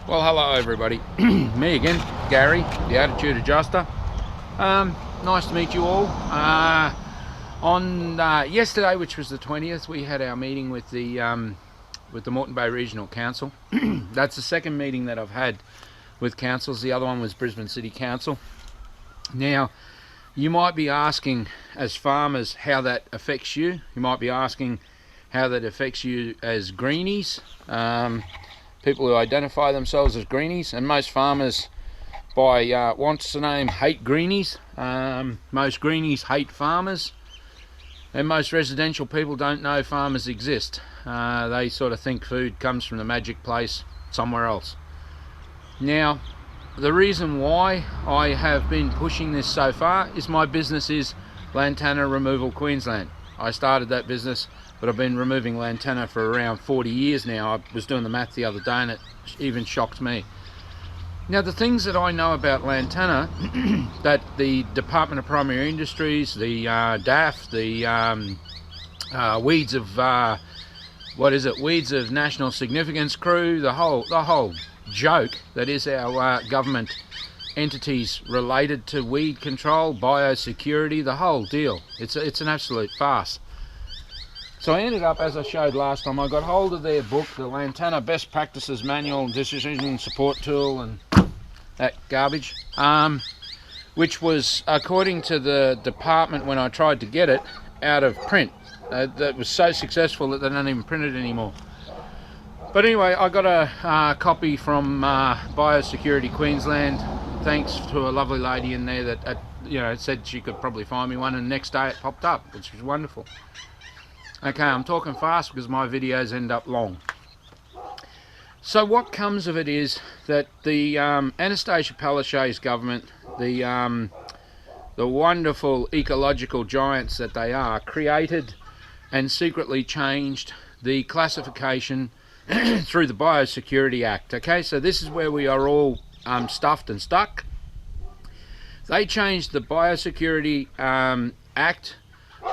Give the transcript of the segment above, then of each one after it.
Well, hello everybody. Me again, Gary, the Attitude Adjuster. Nice to meet you all. On yesterday, which was the 20th, we had our meeting with the Moreton Bay Regional Council. That's the second meeting that I've had with councils. The other one was Brisbane City Council. Now, you might be asking, as farmers, how that affects you. You might be asking how that affects you as greenies. People who identify themselves as greenies, and most farmers by wants the name hate greenies. Most greenies hate farmers, and most residential people don't know farmers exist. They sort of think food comes from the magic place somewhere else. Now, the reason why I have been pushing this so far is my business is Lantana Removal Queensland. I started that business, but I've been removing lantana for around 40 years now. I was doing the math the other day and it even shocked me. Now, the things that I know about lantana that the Department of Primary Industries, the DAF, the Weeds of National Significance crew, the whole joke that is our government entities related to weed control, biosecurity, the whole deal. It's an absolute farce. So I ended up, as I showed last time, I got hold of their book, the Lantana Best Practices Manual, Decision Support Tool, and that garbage, which was, according to the department when I tried to get it, out of print. That was so successful that they don't even print it anymore. But anyway, I got a copy from Biosecurity Queensland, thanks to a lovely lady in there that said she could probably find me one, and the next day it popped up, which was wonderful. Okay, I'm talking fast because my videos end up long. So what comes of it is that the Anastasia Palaszczuk's government, the wonderful ecological giants that they are, created and secretly changed the classification through the Biosecurity Act. Okay, so this is where we are all stuffed and stuck. They changed the Biosecurity Act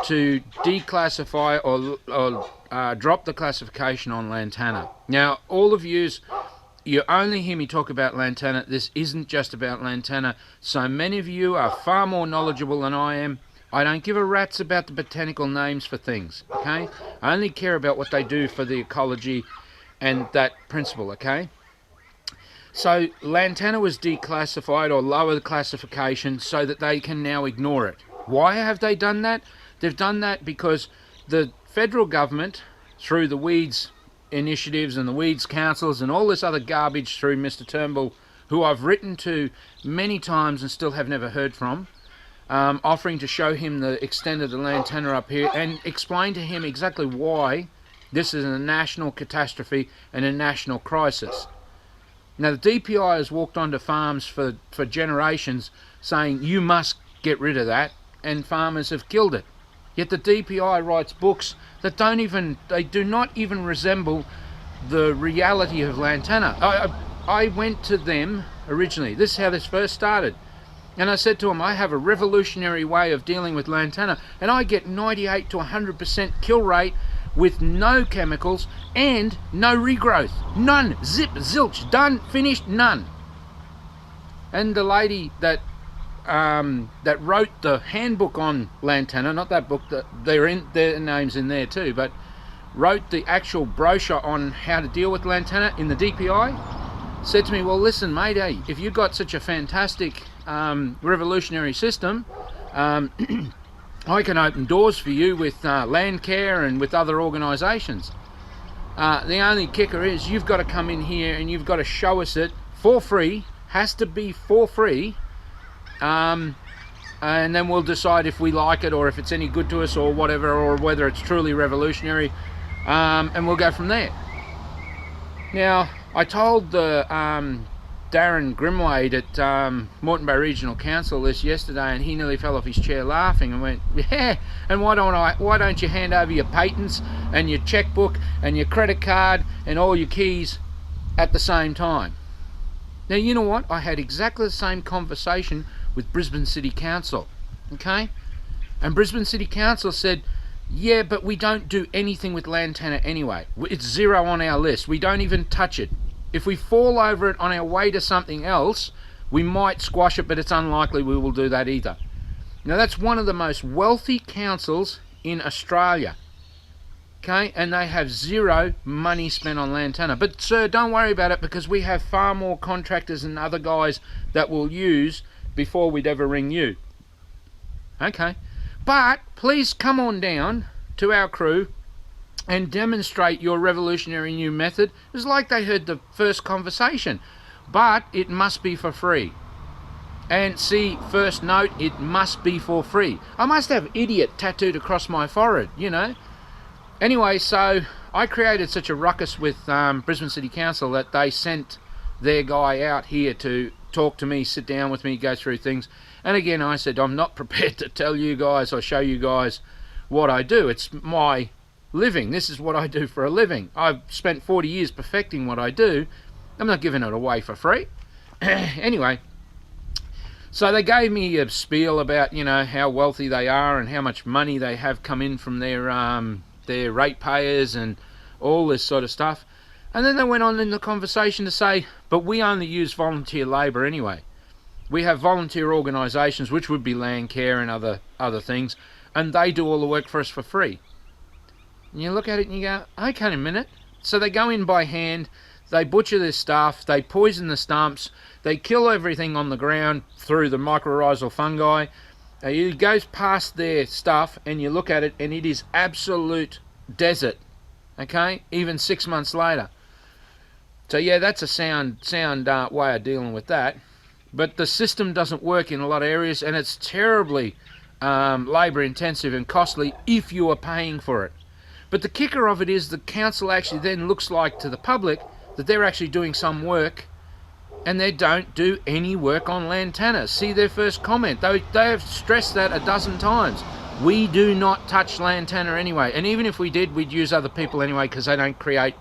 to declassify or drop the classification on lantana. Now, all of you only hear me talk about lantana. This isn't just about lantana. So many of you are far more knowledgeable than I am. I don't give a rat's about the botanical names for things, okay? I only care about what they do for the ecology and that principle, okay? So lantana was declassified or lower the classification so that they can now ignore it. Why have they done that? They've done that because the federal government, through the weeds initiatives and the weeds councils and all this other garbage through Mr Turnbull, who I've written to many times and still have never heard from, offering to show him the extent of the lantana up here and explain to him exactly why this is a national catastrophe and a national crisis. Now, the DPI has walked onto farms for generations saying you must get rid of that, and farmers have killed it. Yet the DPI writes books that do not even resemble the reality of lantana. I went to them originally. This is how this first started. And I said to them, I have a revolutionary way of dealing with lantana, and I get 98 to 100% kill rate with no chemicals and no regrowth. None. Zip, zilch, done, finished, none. And the lady that wrote the handbook on lantana, not that book, their name's in there too, but wrote the actual brochure on how to deal with lantana in the DPI, said to me, well, listen, mate, hey, if you've got such a fantastic revolutionary system, I can open doors for you with Land Care and with other organisations. The only kicker is you've got to come in here and you've got to show us it for free, has to be for free, and then we'll decide if we like it or if it's any good to us or whatever, or whether it's truly revolutionary, and we'll go from there. Now, I told the Darren Grimwade at Moreton Bay Regional Council this yesterday, and he nearly fell off his chair laughing and went, yeah, and why don't you hand over your patents and your checkbook and your credit card and all your keys at the same time? Now, you know what? I had exactly the same conversation with Brisbane City Council, okay? And Brisbane City Council said, yeah, but we don't do anything with lantana anyway. It's zero on our list. We don't even touch it. If we fall over it on our way to something else, we might squash it, but it's unlikely we will do that either. Now, that's one of the most wealthy councils in Australia. Okay, and they have zero money spent on lantana. But sir, don't worry about it, because we have far more contractors and other guys that we'll use before we'd ever ring you. Okay, but please come on down to our crew and demonstrate your revolutionary new method. It was like they heard the first conversation, but it must be for free. And see, first note, it must be for free. I must have idiot tattooed across my forehead, you know. Anyway, so I created such a ruckus with Brisbane City Council that they sent their guy out here to talk to me, sit down with me, go through things. And again, I said, I'm not prepared to tell you guys or show you guys what I do. It's my living. This is what I do for a living. I've spent 40 years perfecting what I do. I'm not giving it away for free. Anyway, so they gave me a spiel about, you know, how wealthy they are and how much money they have come in from their ratepayers and all this sort of stuff. And then they went on in the conversation to say, but we only use volunteer labour anyway. We have volunteer organisations, which would be land care and other things, and they do all the work for us for free. And you look at it and you go, okay, a minute. So they go in by hand, they butcher their stuff, they poison the stumps, they kill everything on the ground through the mycorrhizal fungi. It goes past their stuff and you look at it and it is absolute desert, okay, even 6 months later. So yeah, that's a sound way of dealing with that. But the system doesn't work in a lot of areas, and it's terribly labour intensive and costly if you are paying for it. But the kicker of it is the council actually then looks like to the public that they're actually doing some work, and they don't do any work on lantana. See their first comment. They have stressed that a dozen times. We do not touch lantana anyway, and even if we did, we'd use other people anyway because they don't create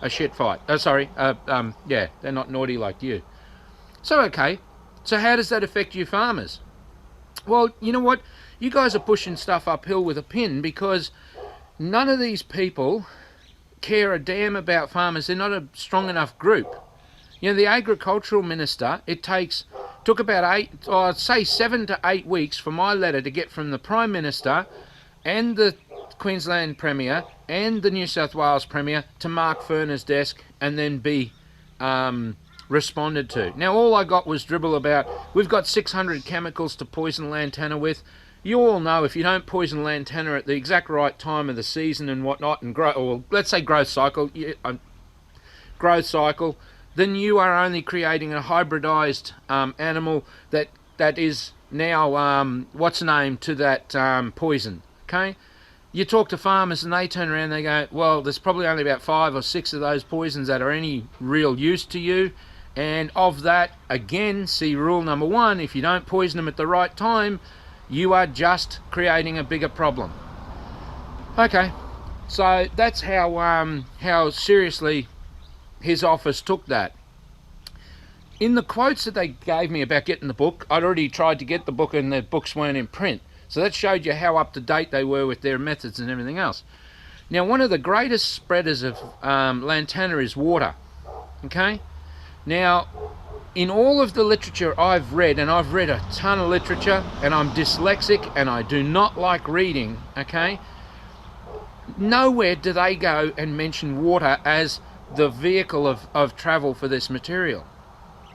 a shit fight. Yeah, they're not naughty like you. So okay, so how does that affect you farmers? Well, you know what? You guys are pushing stuff uphill with a pin because none of these people care a damn about farmers. They're not a strong enough group. You know, the agricultural minister, took about 7 to 8 weeks for my letter to get from the Prime Minister and the Queensland Premier and the New South Wales Premier to Mark Furner's desk and then be responded to. Now, all I got was dribble about, we've got 600 chemicals to poison lantana with. You all know if you don't poison lantana at the exact right time of the season and whatnot, and growth cycle, then you are only creating a hybridized animal that is now what's the name to that poison. Okay, you talk to farmers and they turn around and they go, well, there's probably only about 5 or 6 of those poisons that are any real use to you, and of that, again, see rule number 1, if you don't poison them at the right time, you are just creating a bigger problem. Okay, so that's how seriously his office took that. In the quotes that they gave me about getting the book, I'd already tried to get the book and the books weren't in print. So that showed you how up to date they were with their methods and everything else. Now, one of the greatest spreaders of lantana is water. Okay? Now, in all of the literature I've read, and I've read a ton of literature, and I'm dyslexic and I do not like reading, okay? Nowhere do they go and mention water as the vehicle of travel for this material.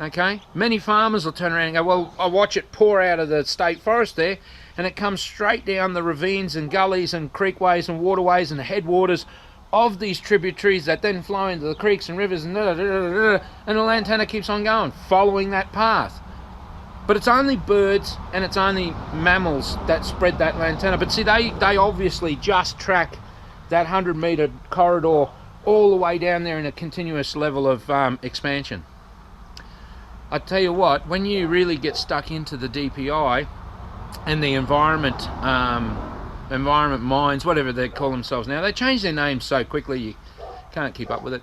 Okay? Many farmers will turn around and go, well, I watch it pour out of the state forest there, and it comes straight down the ravines and gullies and creekways and waterways and the headwaters of these tributaries that then flow into the creeks and rivers and the lantana keeps on going, following that path. But it's only birds and it's only mammals that spread that lantana. But see, they obviously just track that 100-metre corridor all the way down there in a continuous level of expansion. I tell you what, when you really get stuck into the DPI and the environment mines, whatever they call themselves now, they change their names so quickly you can't keep up with it.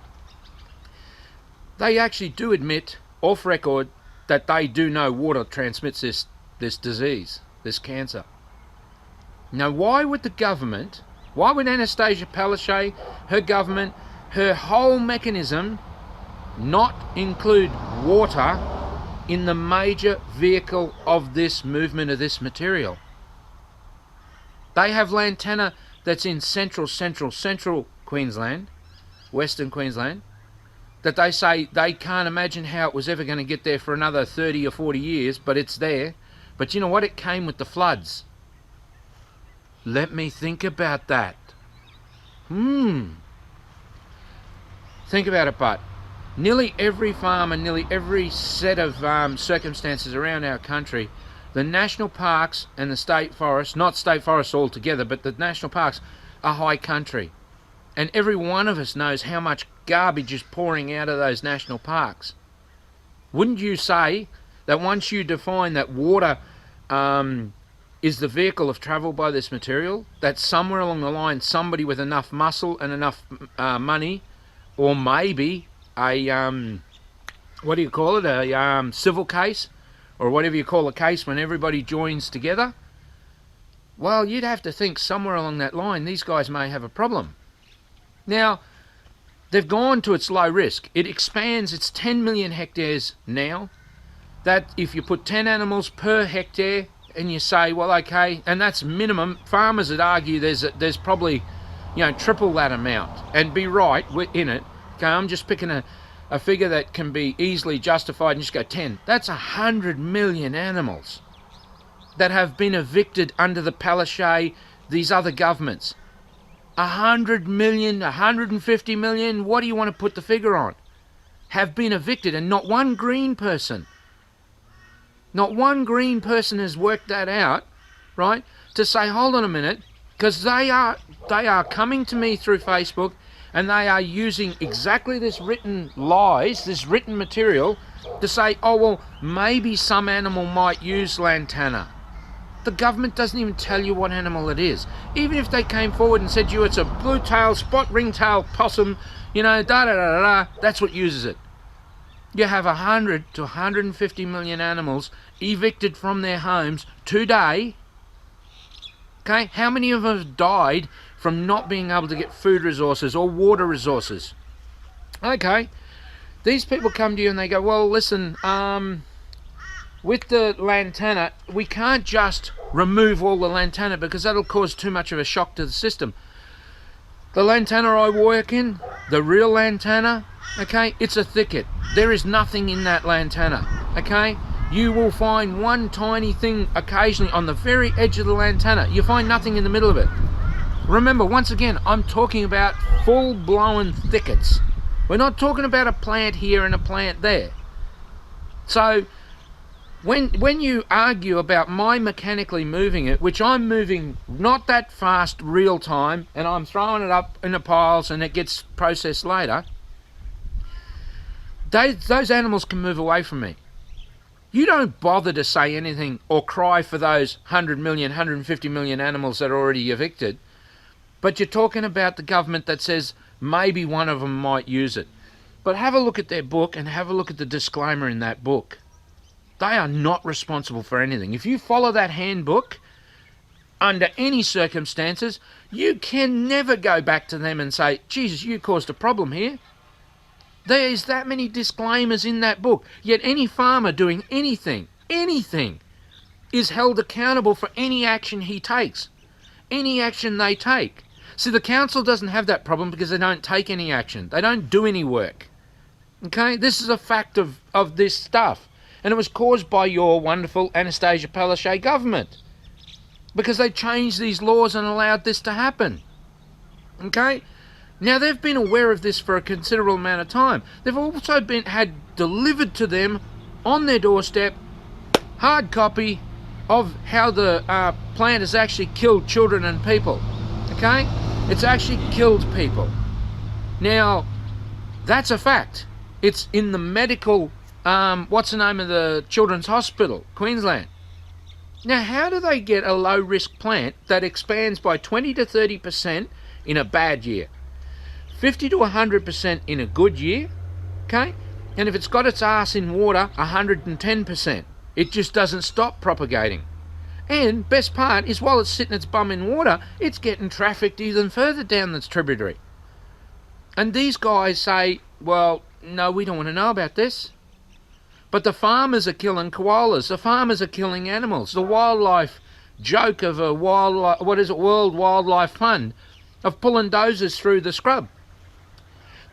They actually do admit, off record, that they do know water transmits this disease, this cancer. Now, why would Anastasia Palaszczuk, her government, her whole mechanism not include water in the major vehicle of this movement of this material. They have lantana that's in central Queensland, Western Queensland, that they say they can't imagine how it was ever going to get there for another 30 or 40 years, but it's there. But you know what? It came with the floods. Let me think about that. Think about it, but nearly every farm and nearly every set of circumstances around our country, the national parks and the state forests, not state forests altogether, but the national parks are high country. And every one of us knows how much garbage is pouring out of those national parks. Wouldn't you say that once you define that water is the vehicle of travel by this material, that somewhere along the line somebody with enough muscle and enough money, or maybe a what do you call it, a civil case, or whatever you call a case when everybody joins together, well, you'd have to think somewhere along that line these guys may have a problem. Now, they've gone to its low risk. It expands, it's 10 million hectares now. That if you put 10 animals per hectare and you say, well, okay, and that's minimum, farmers would argue there's probably, triple that amount, and be right in it. Okay, I'm just picking a figure that can be easily justified and just go 10. That's 100 million animals that have been evicted under the Palaszczuk, these other governments. 100 million, 150 million, what do you want to put the figure on? Have been evicted, and not one green person has worked that out, right? To say, hold on a minute, because they are coming to me through Facebook, and they are using exactly this written lies, this written material, to say, oh, well, maybe some animal might use lantana. The government doesn't even tell you what animal it is. Even if they came forward and said to you it's a blue-tailed, spot-ring-tailed possum, that's what uses it. You have 100 to 150 million animals evicted from their homes today. Okay, how many of them have died from not being able to get food resources or water resources? Okay, these people come to you and they go, well, listen, with the lantana, we can't just remove all the lantana because that'll cause too much of a shock to the system. The lantana I work in, the real lantana, okay, it's a thicket. There is nothing in that lantana, okay? You will find one tiny thing occasionally on the very edge of the lantana. You find nothing in the middle of it. Remember, once again, I'm talking about full-blown thickets. We're not talking about a plant here and a plant there. So, when you argue about my mechanically moving it, which I'm moving not that fast real time, and I'm throwing it up in the piles and it gets processed later, those animals can move away from me. You don't bother to say anything or cry for those 100 million, 150 million animals that are already evicted, but you're talking about the government that says maybe one of them might use it. But have a look at their book and have a look at the disclaimer in that book. They are not responsible for anything. If you follow that handbook, under any circumstances, you can never go back to them and say, Jesus, you caused a problem here. There's that many disclaimers in that book. Yet any farmer doing anything, is held accountable for any action he takes, any action they take. See, the council doesn't have that problem because they don't take any action. They don't do any work. Okay? This is a fact of this stuff. And it was caused by your wonderful Anastasia Palaszczuk government, because they changed these laws and allowed this to happen. Okay? Now, they've been aware of this for a considerable amount of time. They've also had delivered to them on their doorstep hard copy of how the plant has actually killed children and people. Okay? It's actually killed people. Now, that's a fact. It's in the medical, what's the name of the children's hospital, Queensland. Now, how do they get a low-risk plant that expands by 20 to 30% in a bad year? 50 to 100% in a good year, okay? And if it's got its ass in water, 110%. It just doesn't stop propagating. And best part is, while it's sitting its bum in water, it's getting trafficked even further down this tributary. And these guys say, well, no, we don't want to know about this. But the farmers are killing koalas. The farmers are killing animals. The wildlife joke of a World Wildlife Fund of pulling dozers through the scrub.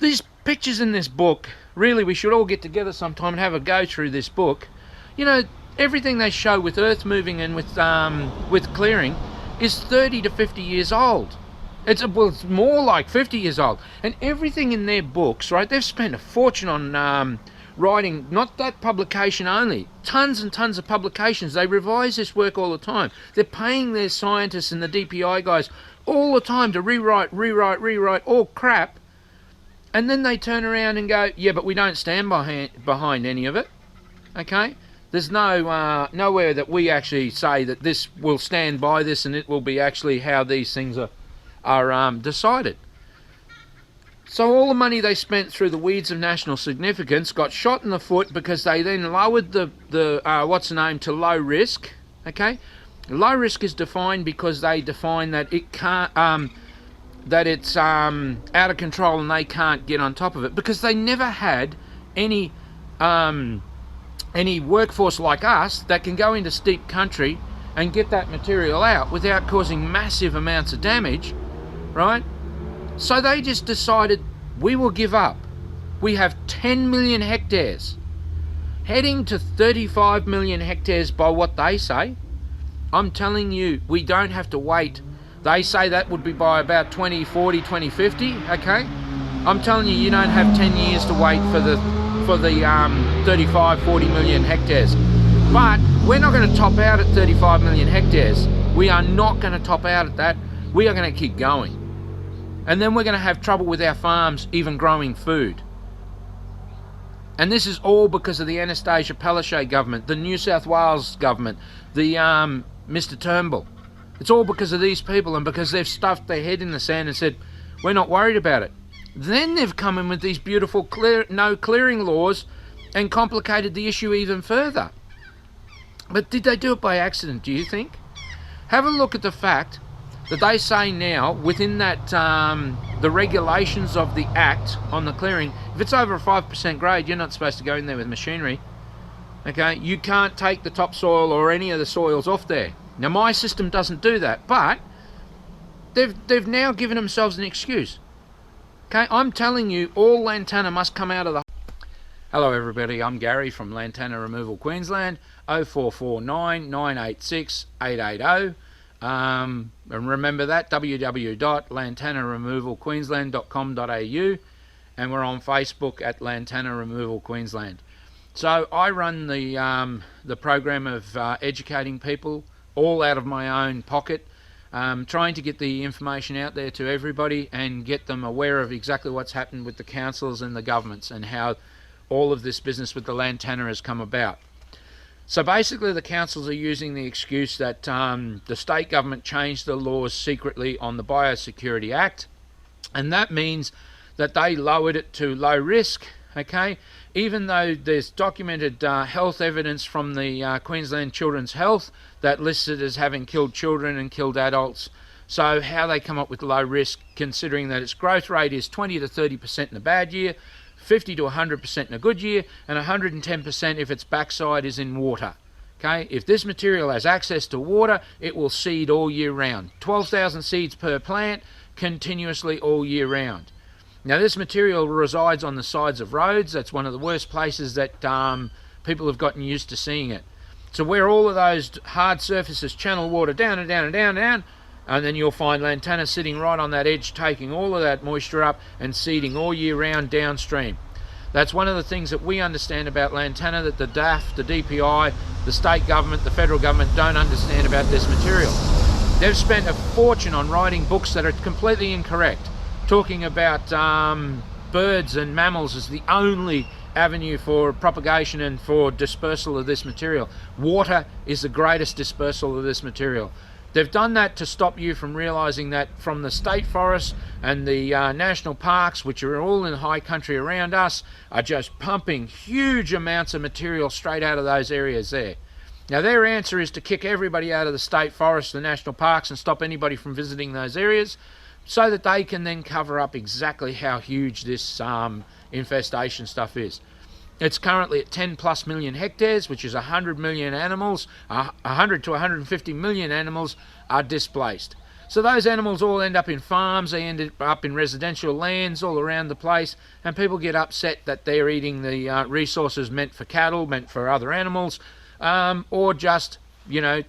These pictures in this book, really, we should all get together sometime and have a go through this book. You know, everything they show with earth moving and with clearing is 30 to 50 years old. It's more like 50 years old. And everything in their books, right, they've spent a fortune on writing, not that publication only, tons and tons of publications. They revise this work all the time. They're paying their scientists and the DPI guys all the time to rewrite all crap. And then they turn around and go, yeah, but we don't stand behind any of it. Okay? There's nowhere that we actually say that this will stand by this and it will be actually how these things are decided. So all the money they spent through the weeds of national significance got shot in the foot because they then lowered the to low risk. Okay? Low risk is defined because they define that it can't... that it's out of control and they can't get on top of it, because they never had any workforce like us that can go into steep country and get that material out without causing massive amounts of damage, right? So they just decided, we will give up. We have 10 million hectares, heading to 35 million hectares by what they say. I'm telling you, we don't have to wait. They say that would be by about 2040, 2050, okay? I'm telling you, you don't have 10 years to wait for the 35, 40 million hectares. But we're not going to top out at 35 million hectares. We are not going to top out at that. We are going to keep going. And then we're going to have trouble with our farms even growing food. And this is all because of the Anastasia Palaszczuk government, the New South Wales government, the Mr Turnbull. It's all because of these people and because they've stuffed their head in the sand and said, we're not worried about it. Then they've come in with these beautiful no clearing laws and complicated the issue even further. But did they do it by accident, do you think? Have a look at the fact that they say now, within that the regulations of the Act on the clearing, if it's over a 5% grade, you're not supposed to go in there with machinery. Okay, you can't take the topsoil or any of the soils off there. Now my system doesn't do that, but they've now given themselves an excuse. Okay, I'm telling you, all lantana must come out of the... Hello everybody, I'm Gary from Lantana Removal Queensland, 0449 986 880. And remember that, www.lantanaremovalqueensland.com.au, and we're on Facebook at Lantana Removal Queensland. So I run the program of educating people, all out of my own pocket, trying to get the information out there to everybody and get them aware of exactly what's happened with the councils and the governments and how all of this business with the lantana has come about. So basically the councils are using the excuse that the state government changed the laws secretly on the Biosecurity Act, and that means that they lowered it to low risk, okay? Even though there's documented health evidence from the Queensland Children's Health that lists it as having killed children and killed adults. So how they come up with low risk, considering that its growth rate is 20 to 30% in a bad year, 50 to 100% in a good year, and 110% if its backside is in water. Okay, if this material has access to water, it will seed all year round. 12,000 seeds per plant, continuously all year round. Now this material resides on the sides of roads. That's one of the worst places that people have gotten used to seeing it. So where all of those hard surfaces channel water down and down and down and down, and then you'll find lantana sitting right on that edge, taking all of that moisture up and seeding all year round downstream. That's one of the things that we understand about lantana that the DAF, the DPI, the state government, the federal government don't understand about this material. They've spent a fortune on writing books that are completely incorrect, talking about birds and mammals as the only avenue for propagation and for dispersal of this material. Water is the greatest dispersal of this material. They've done that to stop you from realising that from the state forests and the national parks, which are all in the high country around us, are just pumping huge amounts of material straight out of those areas there. Now their answer is to kick everybody out of the state forests, the national parks, and stop anybody from visiting those areas. so that they can then cover up exactly how huge this infestation stuff is. It's currently at 10 plus million hectares, which is 100 million animals. 100 to 150 million animals are displaced. So those animals all end up in farms, they end up in residential lands all around the place, and people get upset that they're eating the resources meant for cattle, meant for other animals, or just,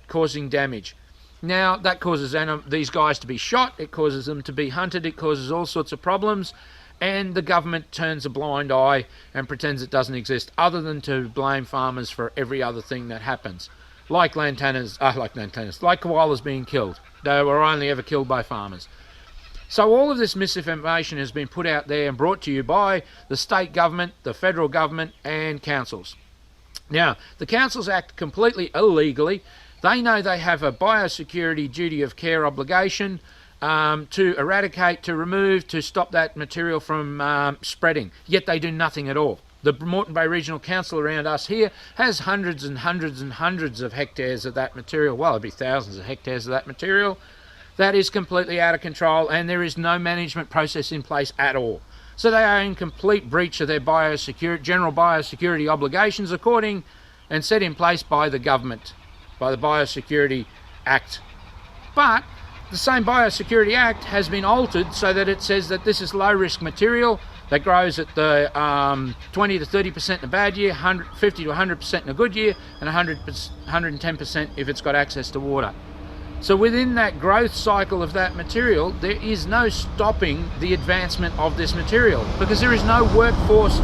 causing damage. Now, that causes these guys to be shot, it causes them to be hunted, it causes all sorts of problems, and the government turns a blind eye and pretends it doesn't exist, other than to blame farmers for every other thing that happens. Like koalas being killed. They were only ever killed by farmers. So all of this misinformation has been put out there and brought to you by the state government, the federal government, and councils. Now, the councils act completely illegally. They know they have a biosecurity duty of care obligation to eradicate, to remove, to stop that material from spreading, yet they do nothing at all. The Moreton Bay Regional Council around us here has hundreds and hundreds and hundreds of hectares of that material. Well, it'd be thousands of hectares of that material. That is completely out of control, and there is no management process in place at all. So they are in complete breach of their general biosecurity obligations, according and set in place by the government, by the Biosecurity Act. But the same Biosecurity Act has been altered so that it says that this is low-risk material that grows at the 20 to 30% in a bad year, 50 to 100% in a good year, and 110% if it's got access to water. So within that growth cycle of that material, there is no stopping the advancement of this material, because there is no workforce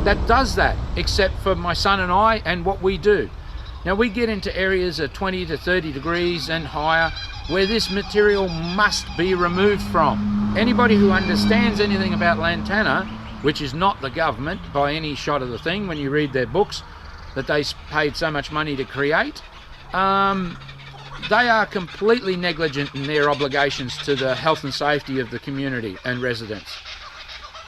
that does that, except for my son and I and what we do. Now, we get into areas of 20 to 30 degrees and higher where this material must be removed from. Anybody who understands anything about lantana, which is not the government by any shot of the thing when you read their books that they paid so much money to create, they are completely negligent in their obligations to the health and safety of the community and residents.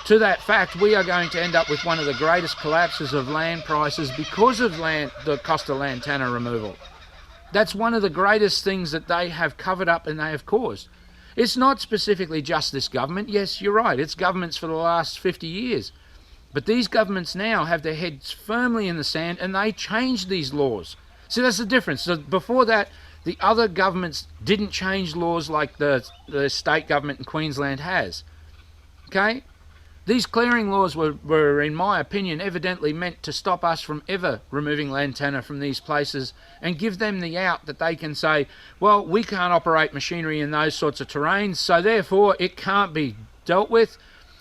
To that fact, we are going to end up with one of the greatest collapses of land prices because of the cost of lantana removal. That's one of the greatest things that they have covered up and they have caused. It's not specifically just this government. Yes, you're right, it's governments for the last 50 years. But these governments now have their heads firmly in the sand, and they changed these laws. See, that's the difference. So before that, the other governments didn't change laws like the state government in Queensland has. Okay? These clearing laws were, in my opinion, evidently meant to stop us from ever removing lantana from these places and give them the out that they can say, well, we can't operate machinery in those sorts of terrains, so therefore it can't be dealt with.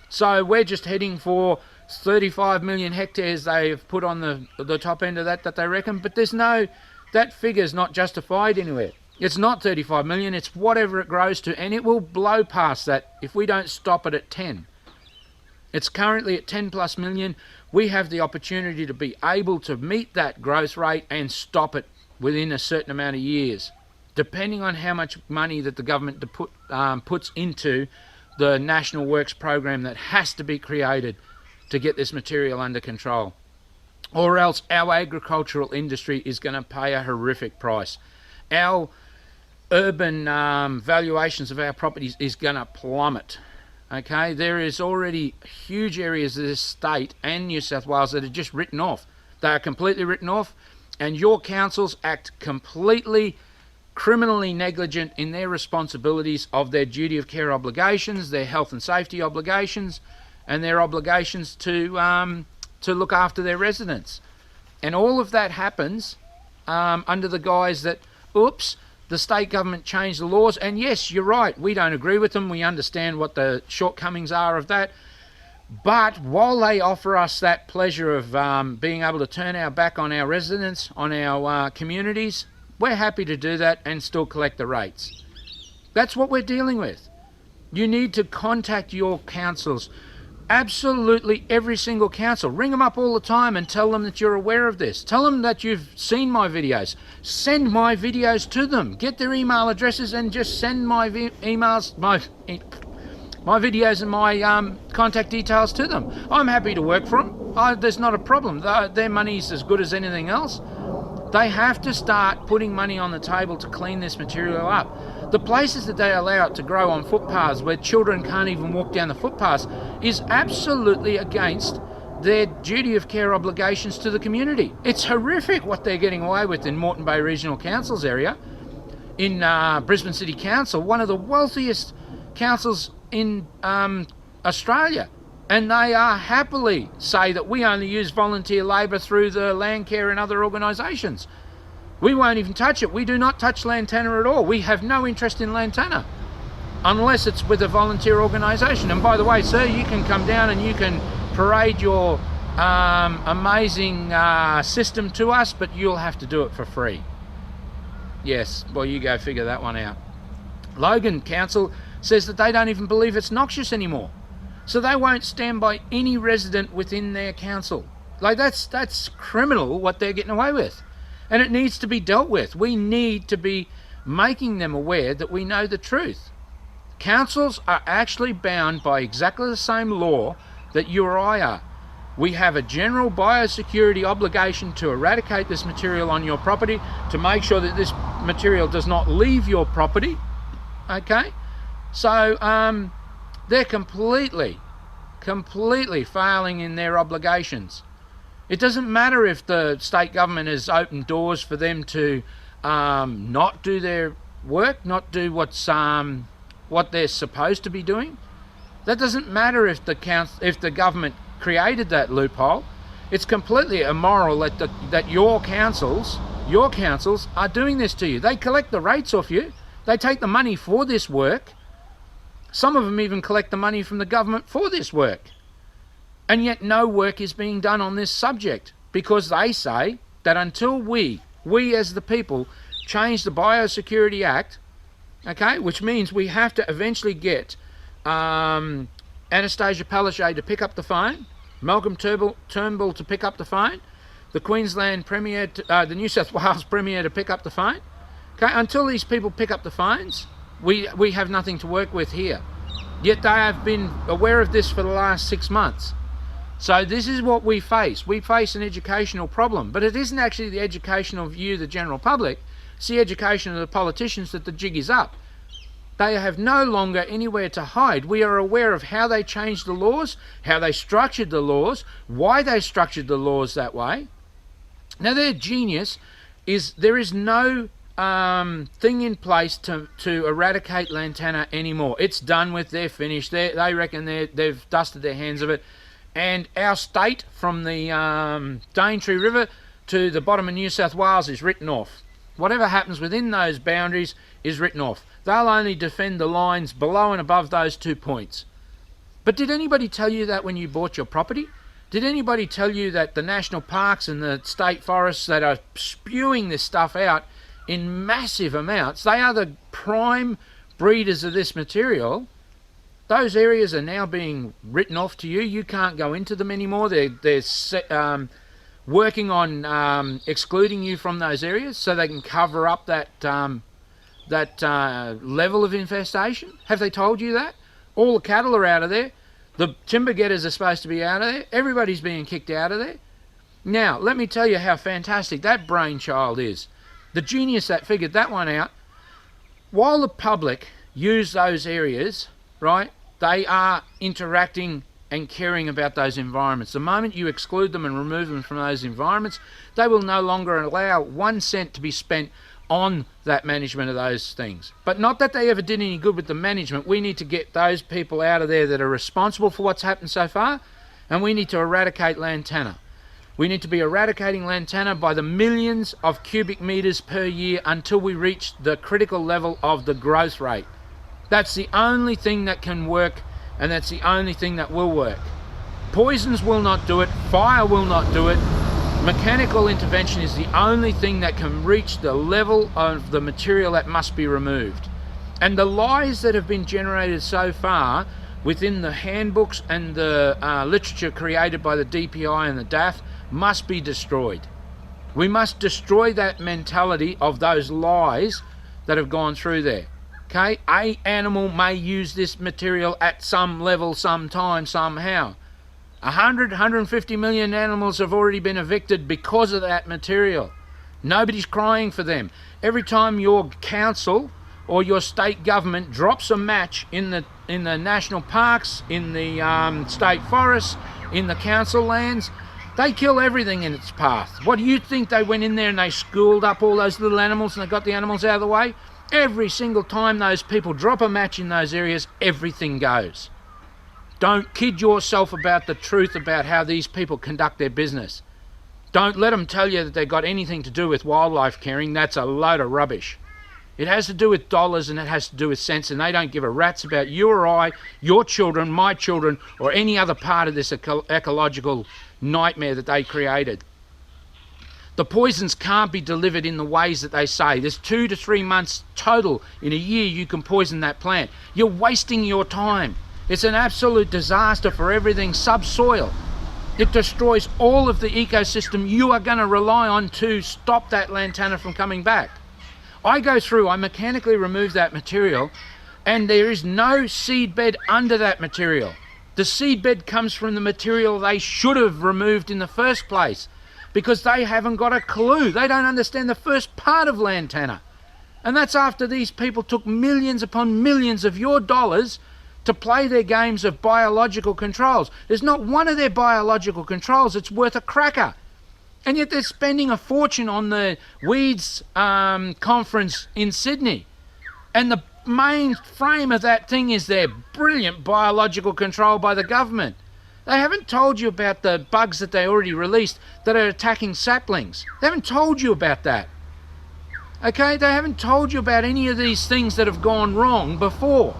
So we're just heading for 35 million hectares they've put on the top end of that they reckon, but that figure's not justified anywhere. It's not 35 million, it's whatever it grows to, and it will blow past that if we don't stop it at 10. It's currently at 10 plus million. We have the opportunity to be able to meet that growth rate and stop it within a certain amount of years, depending on how much money that the government puts into the National Works program that has to be created to get this material under control. Or else our agricultural industry is going to pay a horrific price. Our urban valuations of our properties is going to plummet. Okay, there is already huge areas of this state and New South Wales that are just written off. They are completely written off, and your councils act completely criminally negligent in their responsibilities of their duty of care obligations, their health and safety obligations, and their obligations to look after their residents. And all of that happens under the guise that, oops, the state government changed the laws, and yes, you're right, we don't agree with them, we understand what the shortcomings are of that, but while they offer us that pleasure of being able to turn our back on our residents, on our communities, we're happy to do that and still collect the rates. That's what we're dealing with. You need to contact your councils. Absolutely every single council. Ring them up all the time and tell them that you're aware of this. Tell them that you've seen my videos. Send my videos to them. Get their email addresses and just send my emails, my videos and my contact details to them. I'm happy to work for them. There's not a problem. Their money's as good as anything else. They have to start putting money on the table to clean this material up. The places that they allow it to grow on footpaths where children can't even walk down the footpaths is absolutely against their duty of care obligations to the community. It's horrific what they're getting away with in Moreton Bay Regional Council's area. In Brisbane City Council, one of the wealthiest councils in Australia. And they happily say that we only use volunteer labour through the land care and other organisations. We won't even touch it. We do not touch lantana at all. We have no interest in lantana unless it's with a volunteer organisation. And by the way, sir, you can come down and you can parade your amazing system to us, but you'll have to do it for free. Yes, well, you go figure that one out. Logan Council says that they don't even believe it's noxious anymore. So they won't stand by any resident within their council. Like, that's criminal what they're getting away with. And it needs to be dealt with. We need to be making them aware that we know the truth. Councils are actually bound by exactly the same law that you or I are. We have a general biosecurity obligation to eradicate this material on your property, to make sure that this material does not leave your property. Okay? So they're completely failing in their obligations. It doesn't matter if the state government has opened doors for them to not do their work, not do what they're supposed to be doing. That doesn't matter if the government created that loophole. It's completely immoral that your councils are doing this to you. They collect the rates off you. They take the money for this work. Some of them even collect the money from the government for this work. And yet no work is being done on this subject, because they say that until we as the people change the Biosecurity Act, okay, which means we have to eventually get Anastasia Palaszczuk to pick up the phone, Malcolm Turnbull to pick up the phone, the Queensland Premier, the New South Wales Premier to pick up the phone. Okay, until these people pick up the phones, we have nothing to work with here. Yet they have been aware of this for the last 6 months. So this is what we face. We face an educational problem, but it isn't actually the education of you, the general public. It's the education of the politicians that the jig is up. They have no longer anywhere to hide. We are aware of how they changed the laws, how they structured the laws, why they structured the laws that way. Now, their genius is there is no thing in place to eradicate lantana anymore. It's done with. They're finished. They reckon they've dusted their hands of it. And our state, from the Daintree River to the bottom of New South Wales, is written off. Whatever happens within those boundaries is written off. They'll only defend the lines below and above those 2 points. But did anybody tell you that when you bought your property? Did anybody tell you that the national parks and the state forests that are spewing this stuff out in massive amounts, they are the prime breeders of this material? Those areas are now being written off to you. You can't go into them anymore. They're working on excluding you from those areas so they can cover up that level of infestation. Have they told you that? All the cattle are out of there. The timber getters are supposed to be out of there. Everybody's being kicked out of there. Now, let me tell you how fantastic that brainchild is. The genius that figured that one out. While the public use those areas, right, they are interacting and caring about those environments. The moment you exclude them and remove them from those environments, they will no longer allow 1 cent to be spent on that management of those things. But not that they ever did any good with the management. We need to get those people out of there that are responsible for what's happened so far, and we need to eradicate lantana. We need to be eradicating lantana by the millions of cubic meters per year until we reach the critical level of the growth rate. That's the only thing that can work, and that's the only thing that will work. Poisons will not do it, fire will not do it. Mechanical intervention is the only thing that can reach the level of the material that must be removed. And the lies that have been generated so far within the handbooks and the literature created by the DPI and the DAF must be destroyed. We must destroy that mentality of those lies that have gone through there. Okay, a animal may use this material at some level, sometime, somehow. 150 million animals have already been evicted because of that material. Nobody's crying for them. Every time your council or your state government drops a match in the national parks, in the state forests, in the council lands, they kill everything in its path. What do you think? They went in there and they schooled up all those little animals and they got the animals out of the way? Every single time those people drop a match in those areas, everything goes. Don't kid yourself about the truth about how these people conduct their business. Don't let them tell you that they've got anything to do with wildlife caring. That's a load of rubbish. It has to do with dollars and it has to do with sense, and they don't give a rat's about you or I, your children, my children, or any other part of this ecological nightmare that they created. The poisons can't be delivered in the ways that they say. There's 2 to 3 months total in a year you can poison that plant. You're wasting your time. It's an absolute disaster for everything subsoil. It destroys all of the ecosystem you are going to rely on to stop that lantana from coming back. I go through, I mechanically remove that material, and there is no seed bed under that material. The seed bed comes from the material they should have removed in the first place, because they haven't got a clue. They don't understand the first part of lantana. And that's after these people took millions upon millions of your dollars to play their games of biological controls. There's not one of their biological controls that's worth a cracker. And yet they're spending a fortune on the weeds conference in Sydney. And the main frame of that thing is their brilliant biological control by the government. They haven't told you about the bugs that they already released that are attacking saplings. They haven't told you about that. Okay, they haven't told you about any of these things that have gone wrong before.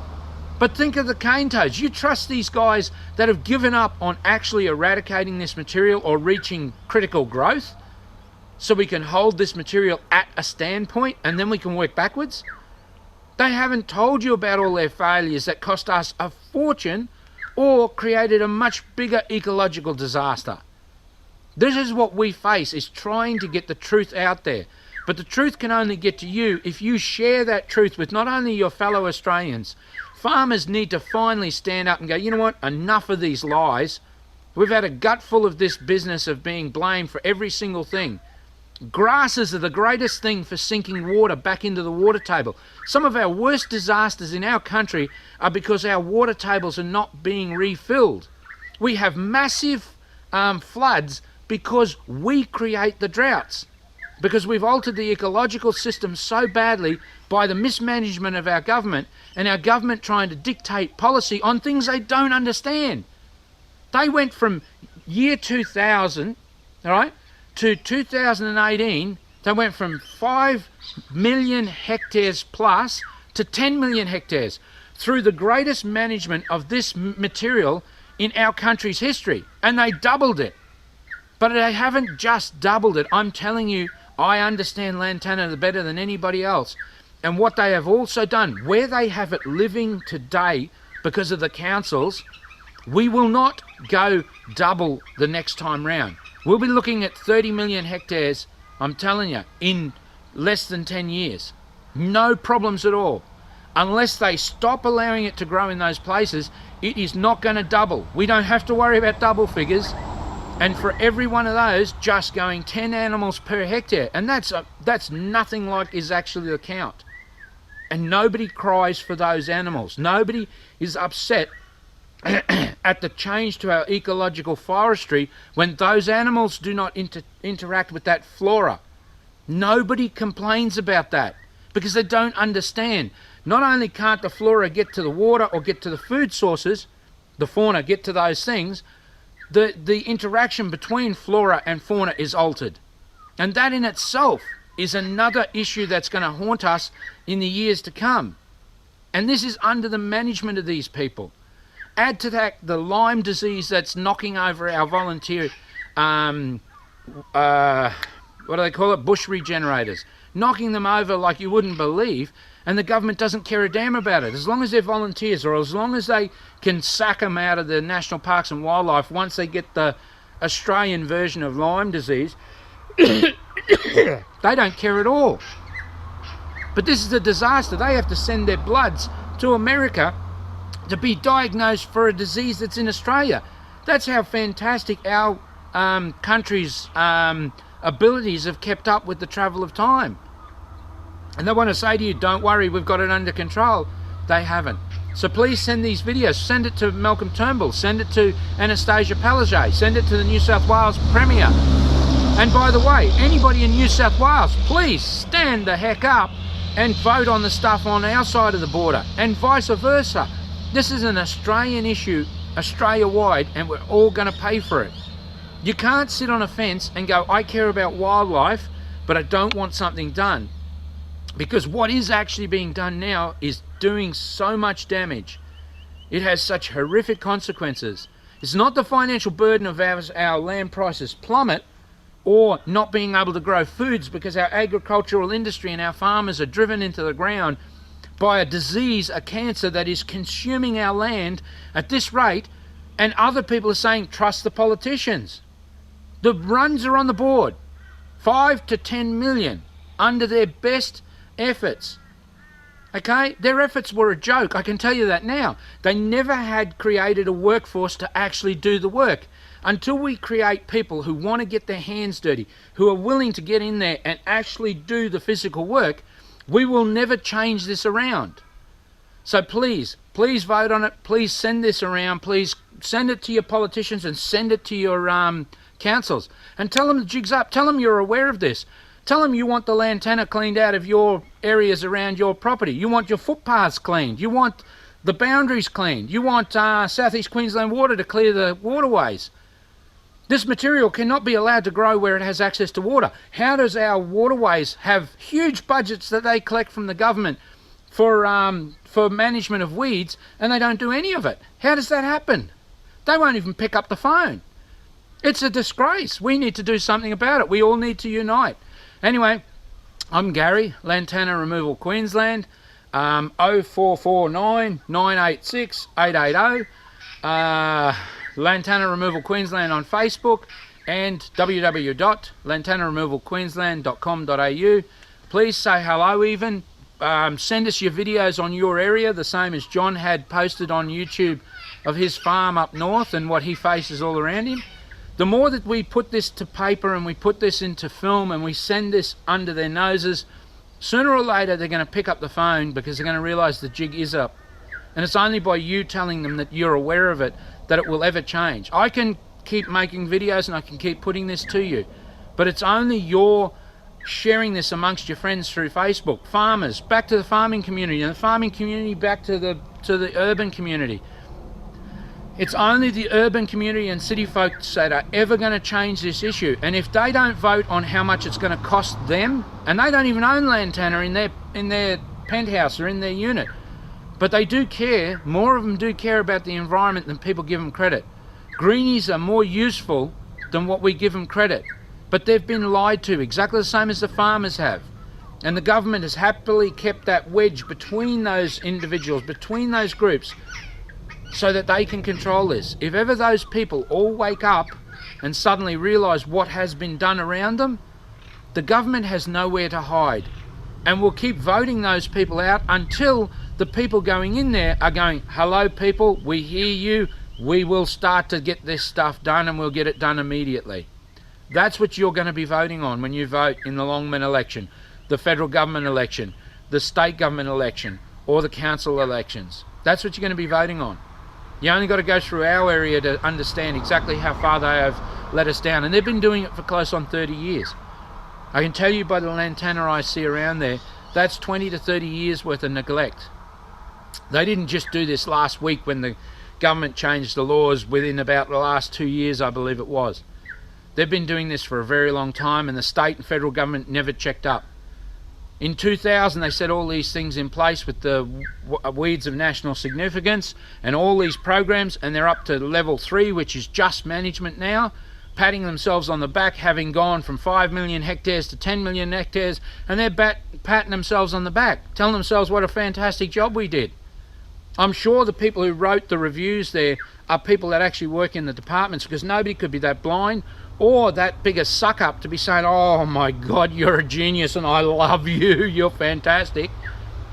But think of the cane toads. You trust these guys that have given up on actually eradicating this material or reaching critical growth so we can hold this material at a standpoint and then we can work backwards? They haven't told you about all their failures that cost us a fortune or created a much bigger ecological disaster. This is what we face, is trying to get the truth out there. But the truth can only get to you if you share that truth with not only your fellow Australians. Farmers need to finally stand up and go, you know what, enough of these lies. We've had a gut full of this business of being blamed for every single thing. Grasses are the greatest thing for sinking water back into the water table. Some of our worst disasters in our country are because our water tables are not being refilled. We have massive floods because we create the droughts. Because we've altered the ecological system so badly by the mismanagement of our government, and our government trying to dictate policy on things they don't understand. They went from year 2000, all right, to 2018, they went from 5 million hectares plus to 10 million hectares through the greatest management of this material in our country's history. And they doubled it. But they haven't just doubled it. I'm telling you, I understand lantana better than anybody else. And what they have also done, where they have it living today because of the councils, we will not go double the next time round. We'll be looking at 30 million hectares, I'm telling you, in less than 10 years. No problems at all. Unless they stop allowing it to grow in those places, it is not going to double. We don't have to worry about double figures. And for every one of those, just going 10 animals per hectare. And that's nothing like is actually the count. And nobody cries for those animals. Nobody is upset at the change to our ecological forestry when those animals do not interact with that flora. Nobody complains about that because they don't understand. Not only can't the flora get to the water or get to the food sources, the fauna get to those things, the interaction between flora and fauna is altered. And that in itself is another issue that's going to haunt us in the years to come. And this is under the management of these people. Add to that the Lyme disease that's knocking over our volunteer, what do they call it, bush regenerators, knocking them over like you wouldn't believe, and the government doesn't care a damn about it. As long as they're volunteers, or as long as they can sack them out of the national parks and wildlife once they get the Australian version of Lyme disease, they don't care at all. But this is a disaster. They have to send their bloods to America to be diagnosed for a disease that's in Australia. That's how fantastic our country's abilities have kept up with the travel of time. And they want to say to you, don't worry, we've got it under control. They haven't. So please send these videos. Send it to Mr Turnbull. Send it to Anastasia Palaszczuk. Send it to the New South Wales Premier. And by the way, anybody in New South Wales, please stand the heck up and vote on the stuff on our side of the border, and vice versa. This is an Australian issue, Australia-wide, and we're all going to pay for it. You can't sit on a fence and go, I care about wildlife, but I don't want something done. Because what is actually being done now is doing so much damage. It has such horrific consequences. It's not the financial burden of our land prices plummet, or not being able to grow foods because our agricultural industry and our farmers are driven into the ground by a disease, a cancer that is consuming our land at this rate, and other people are saying, trust the politicians. The runs are on the board, 5 to 10 million under their best efforts. Okay, their efforts were a joke, I can tell you that now. They never had created a workforce to actually do the work. Until we create people who want to get their hands dirty, who are willing to get in there and actually do the physical work, we will never change this around. So please vote on it. Please send this around. Please send it to your politicians and send it to your councils. And tell them the jig's up. Tell them you're aware of this. Tell them you want the lantana cleaned out of your areas around your property. You want your footpaths cleaned. You want the boundaries cleaned. You want South East Queensland Water to clear the waterways. This material cannot be allowed to grow where it has access to water. How does our waterways have huge budgets that they collect from the government for management of weeds, and they don't do any of it? How does that happen? They won't even pick up the phone. It's a disgrace. We need to do something about it. We all need to unite. Anyway, I'm Gary, Lantana Removal Queensland, 0449 986 880. Lantana Removal Queensland on Facebook, and www.lantanaremovalqueensland.com.au. Please say hello even. Send us your videos on your area, the same as John had posted on YouTube of his farm up north and what he faces all around him. The more that we put this to paper and we put this into film and we send this under their noses, sooner or later they're going to pick up the phone, because they're going to realise the jig is up. And it's only by you telling them that you're aware of it that it will ever change. I can keep making videos and I can keep putting this to you, but it's only your sharing this amongst your friends through Facebook. Farmers, back to the farming community, and the farming community back to the urban community. It's only the urban community and city folks that are ever going to change this issue. And if they don't vote on how much it's going to cost them, and they don't even own lantana in their penthouse or in their unit, but they do care, more of them do care about the environment than people give them credit. Greenies are more useful than what we give them credit, but they've been lied to, exactly the same as the farmers have. And the government has happily kept that wedge between those individuals, between those groups, so that they can control this. If ever those people all wake up and suddenly realise what has been done around them, the government has nowhere to hide. And we'll keep voting those people out until the people going in there are going, hello people, we hear you, we will start to get this stuff done, and we'll get it done immediately. That's what you're going to be voting on when you vote in the Longman election, the federal government election, the state government election, or the council elections. That's what you're going to be voting on. You only got to go through our area to understand exactly how far they have let us down. And they've been doing it for close on 30 years. I can tell you by the lantana I see around there, that's 20 to 30 years worth of neglect. They didn't just do this last week when the government changed the laws within about the last 2 years, I believe it was. They've been doing this for a very long time, and the state and federal government never checked up. In 2000, they set all these things in place with the weeds of national significance and all these programs, and they're up to level 3, which is just management now, patting themselves on the back, having gone from 5 million hectares to 10 million hectares, and they're patting themselves on the back, telling themselves what a fantastic job we did. I'm sure the people who wrote the reviews there are people that actually work in the departments, because nobody could be that blind or that big a suck up to be saying, oh my God, you're a genius and I love you, you're fantastic,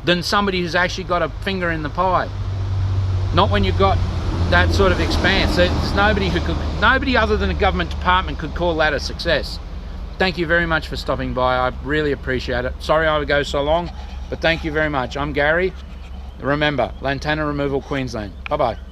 than somebody who's actually got a finger in the pie. Not when you've got that sort of expanse. There's nobody other than a government department could call that a success. thank you very much for stopping by. I really appreciate it. Sorry I would go so long, but thank you very much. I'm Gary. Remember, Lantana Removal Queensland. Bye bye.